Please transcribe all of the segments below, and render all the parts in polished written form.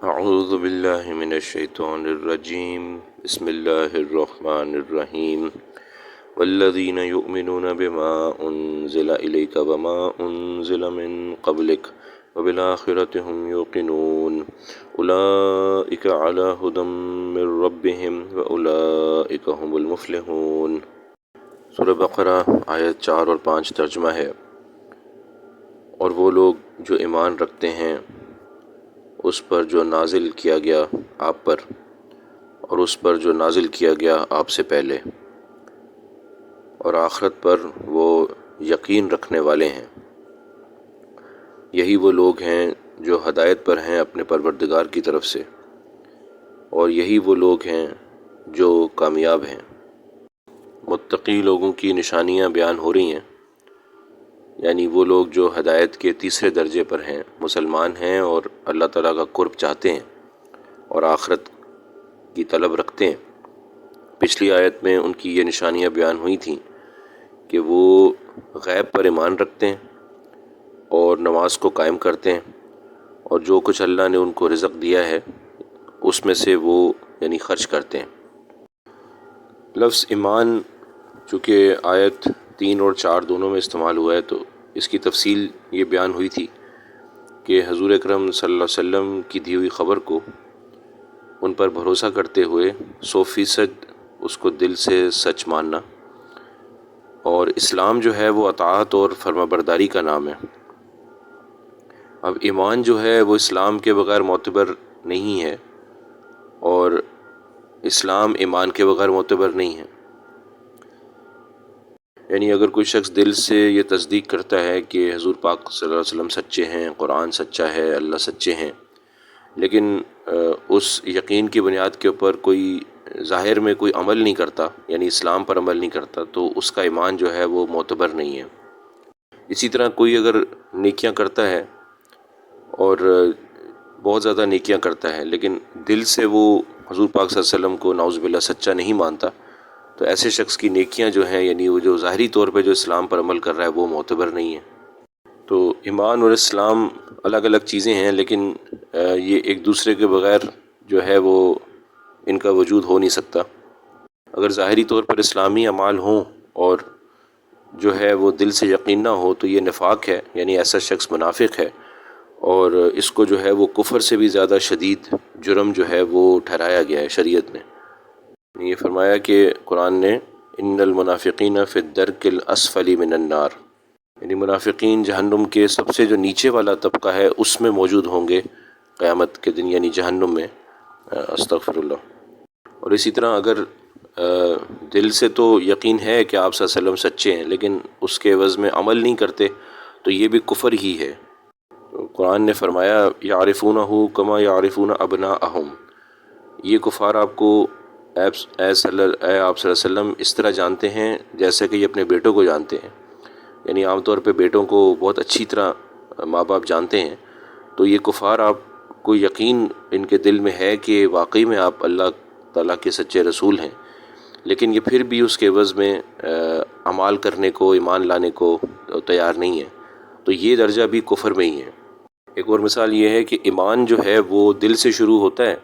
اعوذ باللہ من الشیطان الرجیم بسم اللہ الرحمن الرحیم والذین یؤمنون بما انزل الیک وما انزل من قبلک وبالآخرۃ هم یوقنون اولئک علی ھدی من ربہم واولئک هم المفلحون۔ سورہ بقرہ آیت 4 اور 5 ترجمہ ہے۔ اور وہ لوگ جو ایمان رکھتے ہیں اس پر جو نازل کیا گیا آپ پر اور اس پر جو نازل کیا گیا آپ سے پہلے، اور آخرت پر وہ یقین رکھنے والے ہیں، یہی وہ لوگ ہیں جو ہدایت پر ہیں اپنے پروردگار کی طرف سے، اور یہی وہ لوگ ہیں جو کامیاب ہیں۔ متقی لوگوں کی نشانیاں بیان ہو رہی ہیں، یعنی وہ لوگ جو ہدایت کے تیسرے درجے پر ہیں، مسلمان ہیں اور اللہ تعالیٰ کا قرب چاہتے ہیں اور آخرت کی طلب رکھتے ہیں۔ پچھلی آیت میں ان کی یہ نشانیاں بیان ہوئی تھیں کہ وہ غیب پر ایمان رکھتے ہیں اور نماز کو قائم کرتے ہیں، اور جو کچھ اللہ نے ان کو رزق دیا ہے اس میں سے وہ یعنی خرچ کرتے ہیں۔ لفظ ایمان چونکہ آیت 3 اور 4 دونوں میں استعمال ہوا ہے، تو اس کی تفصیل یہ بیان ہوئی تھی کہ حضور اکرم صلی اللہ علیہ وسلم کی دی ہوئی خبر کو ان پر بھروسہ کرتے ہوئے 100% اس کو دل سے سچ ماننا، اور اسلام جو ہے وہ اطاعت اور فرما برداری کا نام ہے۔ اب ایمان جو ہے وہ اسلام کے بغیر معتبر نہیں ہے، اور اسلام ایمان کے بغیر معتبر نہیں ہے۔ یعنی اگر کوئی شخص دل سے یہ تصدیق کرتا ہے کہ حضور پاک صلی اللہ علیہ وسلم سچے ہیں، قرآن سچا ہے، اللہ سچے ہیں، لیکن اس یقین کی بنیاد کے اوپر کوئی ظاہر میں کوئی عمل نہیں کرتا، یعنی اسلام پر عمل نہیں کرتا، تو اس کا ایمان جو ہے وہ معتبر نہیں ہے۔ اسی طرح کوئی اگر نیکیاں کرتا ہے اور بہت زیادہ نیکیاں کرتا ہے، لیکن دل سے وہ حضور پاک صلی اللہ علیہ وسلم کو نعوذ باللہ سچا نہیں مانتا، تو ایسے شخص کی نیکیاں جو ہیں، یعنی وہ جو ظاہری طور پہ جو اسلام پر عمل کر رہا ہے وہ معتبر نہیں ہے۔ تو ایمان اور اسلام الگ الگ چیزیں ہیں، لیکن یہ ایک دوسرے کے بغیر جو ہے وہ ان کا وجود ہو نہیں سکتا۔ اگر ظاہری طور پر اسلامی اعمال ہوں اور جو ہے وہ دل سے یقین نہ ہو تو یہ نفاق ہے، یعنی ایسا شخص منافق ہے، اور اس کو جو ہے وہ کفر سے بھی زیادہ شدید جرم جو ہے وہ ٹھہرایا گیا ہے شریعت میں۔ یہ فرمایا کہ قرآن نے ان المنافقین فی الدرک الاسفل من النار، یعنی منافقین جہنم کے سب سے جو نیچے والا طبقہ ہے اس میں موجود ہوں گے قیامت کے دن، یعنی جہنم میں۔ استغفر اللہ۔ اور اسی طرح اگر دل سے تو یقین ہے کہ آپ صلی اللہ علیہ وسلم سچے ہیں، لیکن اس کے عوض میں عمل نہیں کرتے، تو یہ بھی کفر ہی ہے۔ تو قرآن نے فرمایا یعرفونہ کما یعرفون ابناءہم، یہ کفار آپ کو اے آپ صلی اللہ علیہ وسلم اس طرح جانتے ہیں جیسے کہ یہ اپنے بیٹوں کو جانتے ہیں، یعنی عام طور پہ بیٹوں کو بہت اچھی طرح ماں باپ جانتے ہیں، تو یہ کفار آپ کو یقین ان کے دل میں ہے کہ واقعی میں آپ اللہ تعالیٰ کے سچے رسول ہیں، لیکن یہ پھر بھی اس کے عوض میں اعمال کرنے کو، ایمان لانے کو تیار نہیں ہے، تو یہ درجہ بھی کفر میں ہی ہے۔ ایک اور مثال یہ ہے کہ ایمان جو ہے وہ دل سے شروع ہوتا ہے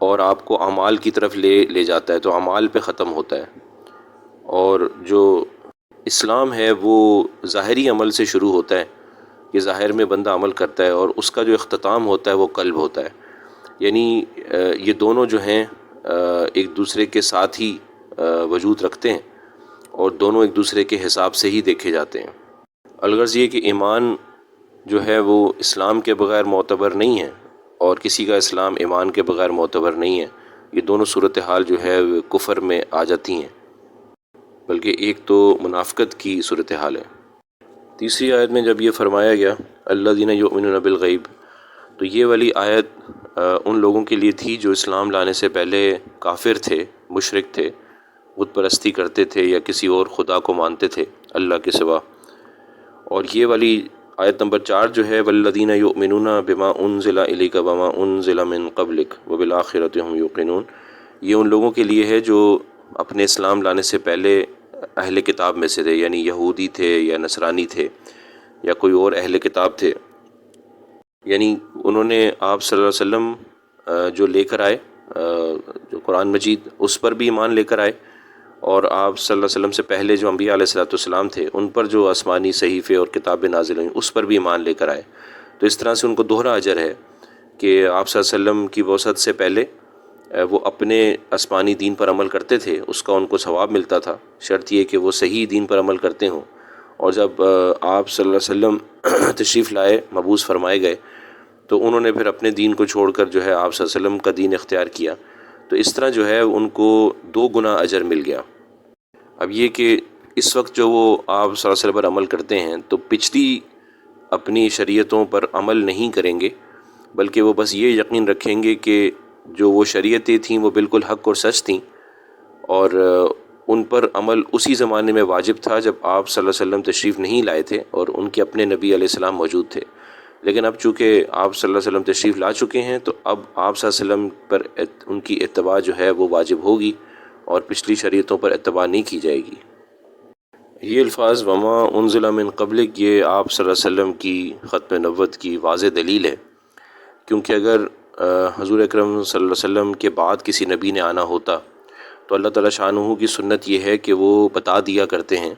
اور آپ کو اعمال کی طرف لے جاتا ہے، تو اعمال پہ ختم ہوتا ہے، اور جو اسلام ہے وہ ظاہری عمل سے شروع ہوتا ہے کہ ظاہر میں بندہ عمل کرتا ہے، اور اس کا جو اختتام ہوتا ہے وہ قلب ہوتا ہے۔ یعنی یہ دونوں جو ہیں ایک دوسرے کے ساتھ ہی وجود رکھتے ہیں، اور دونوں ایک دوسرے کے حساب سے ہی دیکھے جاتے ہیں۔ الغرض یہ کہ ایمان جو ہے وہ اسلام کے بغیر معتبر نہیں ہے، اور کسی کا اسلام ایمان کے بغیر معتبر نہیں ہے۔ یہ دونوں صورتحال جو ہے وہ کفر میں آ جاتی ہیں، بلکہ ایک تو منافقت کی صورتحال ہے۔ تیسری آیت میں جب یہ فرمایا گیا الذین یؤمنون بالغیب، تو یہ والی آیت ان لوگوں کے لیے تھی جو اسلام لانے سے پہلے کافر تھے، مشرک تھے، بت پرستی کرتے تھے یا کسی اور خدا کو مانتے تھے اللہ کے سوا۔ اور یہ والی آیت نمبر 4 جو ہے والذین یؤمنون بما انزل الیک وما انزل من قبلک وبالآخرۃ هم یوقنون، یہ ان لوگوں کے لیے ہے جو اپنے اسلام لانے سے پہلے اہل کتاب میں سے تھے، یعنی یہودی تھے یا نصرانی تھے یا کوئی اور اہل کتاب تھے، یعنی انہوں نے آپ صلی اللہ علیہ وسلم جو لے کر آئے جو قرآن مجید، اس پر بھی ایمان لے کر آئے، اور آپ صلی اللہ علیہ وسلم سے پہلے جو انبیاء علیہ السلام تھے ان پر جو آسمانی صحیفے اور کتابیں نازل ہوئیں اس پر بھی ایمان لے کر آئے۔ تو اس طرح سے ان کو دوہرا اجر ہے کہ آپ صلی اللہ علیہ وسلم کی بعثت سے پہلے وہ اپنے آسمانی دین پر عمل کرتے تھے، اس کا ان کو ثواب ملتا تھا، شرط یہ کہ وہ صحیح دین پر عمل کرتے ہوں۔ اور جب آپ صلی اللہ علیہ وسلم تشریف لائے، مبعوث فرمائے گئے، تو انہوں نے پھر اپنے دین کو چھوڑ کر جو ہے آپ صلی اللہ علیہ وسلم کا دین اختیار کیا، تو اس طرح جو ہے ان کو 2 گنا اجر مل گیا۔ اب یہ کہ اس وقت جو وہ آپ صلی اللہ علیہ وسلم پر عمل کرتے ہیں تو پچھلی اپنی شریعتوں پر عمل نہیں کریں گے، بلکہ وہ بس یہ یقین رکھیں گے کہ جو وہ شریعتیں تھیں وہ بالکل حق اور سچ تھیں، اور ان پر عمل اسی زمانے میں واجب تھا جب آپ صلی اللہ علیہ وسلم تشریف نہیں لائے تھے اور ان کے اپنے نبی علیہ السلام موجود تھے۔ لیکن اب چونکہ آپ صلی اللہ علیہ وسلم تشریف لا چکے ہیں تو اب آپ صلی اللہ علیہ وسلم پر ان کی اتباع جو ہے وہ واجب ہوگی، اور پچھلی شریعتوں پر اتباع نہیں کی جائے گی۔ یہ الفاظ وما انزل من قبلک، یہ آپ صلی اللہ علیہ وسلم کی ختم نبوت کی واضح دلیل ہے، کیونکہ اگر حضور اکرم صلی اللہ علیہ وسلم کے بعد کسی نبی نے آنا ہوتا تو اللہ تعالیٰ شانہ کی سنت یہ ہے کہ وہ بتا دیا کرتے ہیں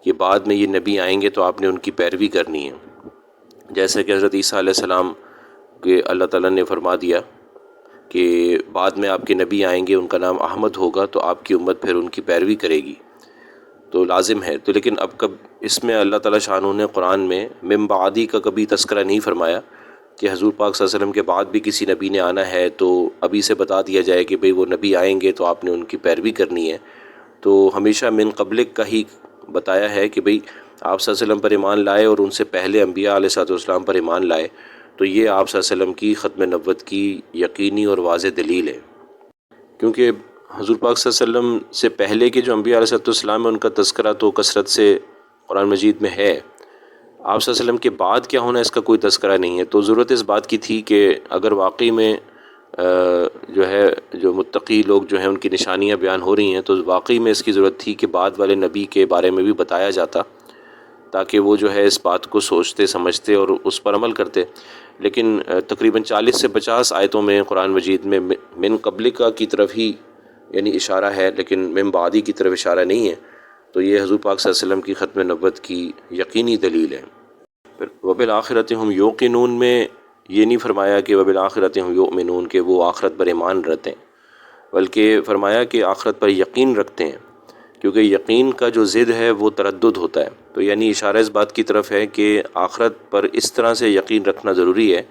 کہ بعد میں یہ نبی آئیں گے تو آپ نے ان کی پیروی کرنی ہے، جیسے کہ حضرت عیسیٰ علیہ السلام کہ اللہ تعالیٰ نے فرما دیا کہ بعد میں آپ کے نبی آئیں گے، ان کا نام احمد ہوگا، تو آپ کی امت پھر ان کی پیروی کرے گی، تو لازم ہے۔ تو لیکن اب کب اس میں اللہ تعالیٰ شانہ نے قرآن میں من بعدی کا کبھی تذکرہ نہیں فرمایا کہ حضور پاک صلی اللہ علیہ وسلم کے بعد بھی کسی نبی نے آنا ہے تو ابھی سے بتا دیا جائے کہ بھئی وہ نبی آئیں گے تو آپ نے ان کی پیروی کرنی ہے۔ تو ہمیشہ من قبلک کا ہی بتایا ہے کہ بھئی آپ صلی اللہ علیہ وسلم پر ایمان لائے اور ان سے پہلے انبیاء علیہ السلام پر ایمان لائے، تو یہ آپ صلی اللہ علیہ وسلم کی ختم نبوت کی یقینی اور واضح دلیل ہے، کیونکہ حضور پاک صلی اللہ علیہ وسلم سے پہلے کے جو انبیاء علیہ السلام ہیں ان کا تذکرہ تو کثرت سے قرآن مجید میں ہے، آپ صلی اللہ علیہ وسلم کے بعد کیا ہونا اس کا کوئی تذکرہ نہیں ہے۔ تو ضرورت اس بات کی تھی کہ اگر واقعی میں جو ہے جو متقی لوگ جو ہیں ان کی نشانیاں بیان ہو رہی ہیں تو واقعی میں اس کی ضرورت تھی کہ بعد والے نبی کے بارے میں بھی بتایا جاتا، تاکہ وہ جو ہے اس بات کو سوچتے سمجھتے اور اس پر عمل کرتے۔ لیکن تقریباً 40 سے 50 آیتوں میں قرآن مجید میں من قبلک کی طرف ہی یعنی اشارہ ہے، لیکن من بعدی کی طرف اشارہ نہیں ہے، تو یہ حضور پاک صلی اللہ علیہ وسلم کی ختم نبوت کی یقینی دلیل ہے۔ پھر وبالآخرۃ ہم یوقنون میں یہ نہیں فرمایا کہ وبالآخرۃ ہم یؤمنون کہ وہ آخرت پر ایمان رکھتے ہیں، بلکہ فرمایا کہ آخرت پر یقین رکھتے ہیں، کیونکہ یقین کا جو ضد ہے وہ تردد ہوتا ہے، تو یعنی اشارہ اس بات کی طرف ہے کہ آخرت پر اس طرح سے یقین رکھنا ضروری ہے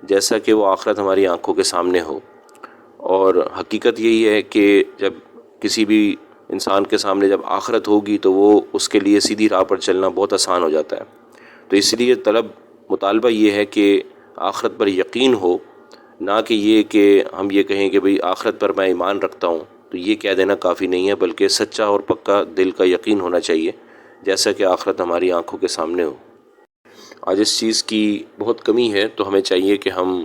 جیسا کہ وہ آخرت ہماری آنکھوں کے سامنے ہو۔ اور حقیقت یہی ہے کہ جب کسی بھی انسان کے سامنے جب آخرت ہوگی تو وہ اس کے لیے سیدھی راہ پر چلنا بہت آسان ہو جاتا ہے، تو اس لیے مطالبہ یہ ہے کہ آخرت پر یقین ہو، نہ کہ یہ کہ ہم یہ کہیں کہ بھئی آخرت پر میں ایمان رکھتا ہوں، تو یہ کہہ دینا کافی نہیں ہے، بلکہ سچا اور پکا دل کا یقین ہونا چاہیے جیسا کہ آخرت ہماری آنکھوں کے سامنے ہو۔ آج اس چیز کی بہت کمی ہے، تو ہمیں چاہیے کہ ہم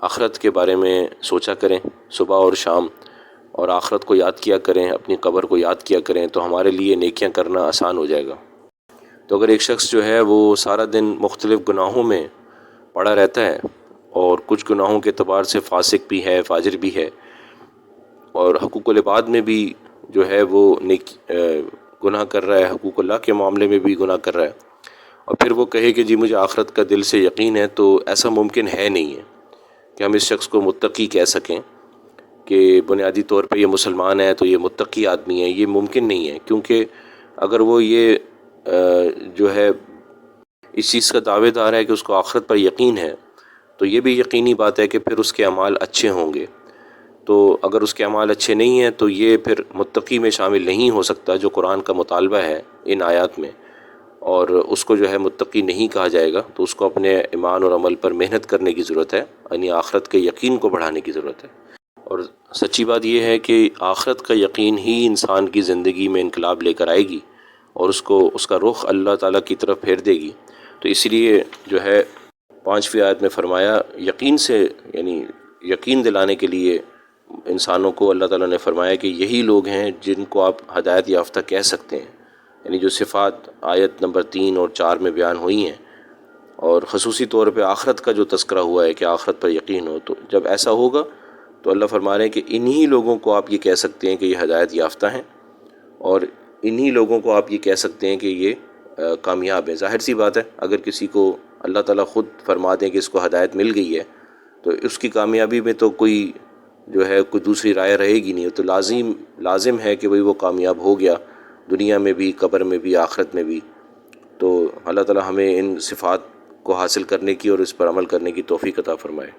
آخرت کے بارے میں سوچا کریں صبح اور شام، اور آخرت کو یاد کیا کریں، اپنی قبر کو یاد کیا کریں، تو ہمارے لیے نیکیاں کرنا آسان ہو جائے گا۔ تو اگر ایک شخص جو ہے وہ سارا دن مختلف گناہوں میں پڑا رہتا ہے اور کچھ گناہوں کے اعتبار سے فاسق بھی ہے، فاجر بھی ہے، اور حقوق العباد میں بھی جو ہے وہ گناہ کر رہا ہے، حقوق اللہ کے معاملے میں بھی گناہ کر رہا ہے، اور پھر وہ کہے کہ جی مجھے آخرت کا دل سے یقین ہے، تو ایسا ممکن ہے نہیں ہے کہ ہم اس شخص کو متقی کہہ سکیں کہ بنیادی طور پہ یہ مسلمان ہے تو یہ متقی آدمی ہے، یہ ممکن نہیں ہے، کیونکہ اگر وہ یہ جو ہے اس چیز کا دعوے دار ہے کہ اس کو آخرت پر یقین ہے، تو یہ بھی یقینی بات ہے کہ پھر اس کے اعمال اچھے ہوں گے، تو اگر اس کے اعمال اچھے نہیں ہیں تو یہ پھر متقی میں شامل نہیں ہو سکتا جو قرآن کا مطالبہ ہے ان آیات میں، اور اس کو جو ہے متقی نہیں کہا جائے گا، تو اس کو اپنے ایمان اور عمل پر محنت کرنے کی ضرورت ہے، یعنی آخرت کے یقین کو بڑھانے کی ضرورت ہے۔ اور سچی بات یہ ہے کہ آخرت کا یقین ہی انسان کی زندگی میں انقلاب لے کر آئے گی اور اس کا رخ اللہ تعالیٰ کی طرف پھیر دے گی۔ تو اس لیے جو ہے 5ویں آیت میں فرمایا یقین سے، یعنی یقین دلانے کے لیے انسانوں کو اللہ تعالیٰ نے فرمایا کہ یہی لوگ ہیں جن کو آپ ہدایت یافتہ کہہ سکتے ہیں، یعنی جو صفات آیت نمبر 3 اور 4 میں بیان ہوئی ہیں، اور خصوصی طور پہ آخرت کا جو تذکرہ ہوا ہے کہ آخرت پر یقین ہو، تو جب ایسا ہوگا تو اللہ فرما رہے ہیں کہ انہی لوگوں کو آپ یہ کہہ سکتے ہیں کہ یہ ہدایت یافتہ ہیں، اور انہی لوگوں کو آپ یہ کہہ سکتے ہیں کہ یہ کامیاب ہیں۔ ظاہر سی بات ہے، اگر کسی کو اللہ تعالیٰ خود فرما دیں کہ اس کو ہدایت مل گئی ہے تو اس کی کامیابی میں تو کوئی جو ہے کوئی دوسری رائے رہے گی نہیں، تو لازم ہے کہ وہ کامیاب ہو گیا، دنیا میں بھی، قبر میں بھی، آخرت میں بھی۔ تو اللہ تعالیٰ ہمیں ان صفات کو حاصل کرنے کی اور اس پر عمل کرنے کی توفیق عطا فرمائے۔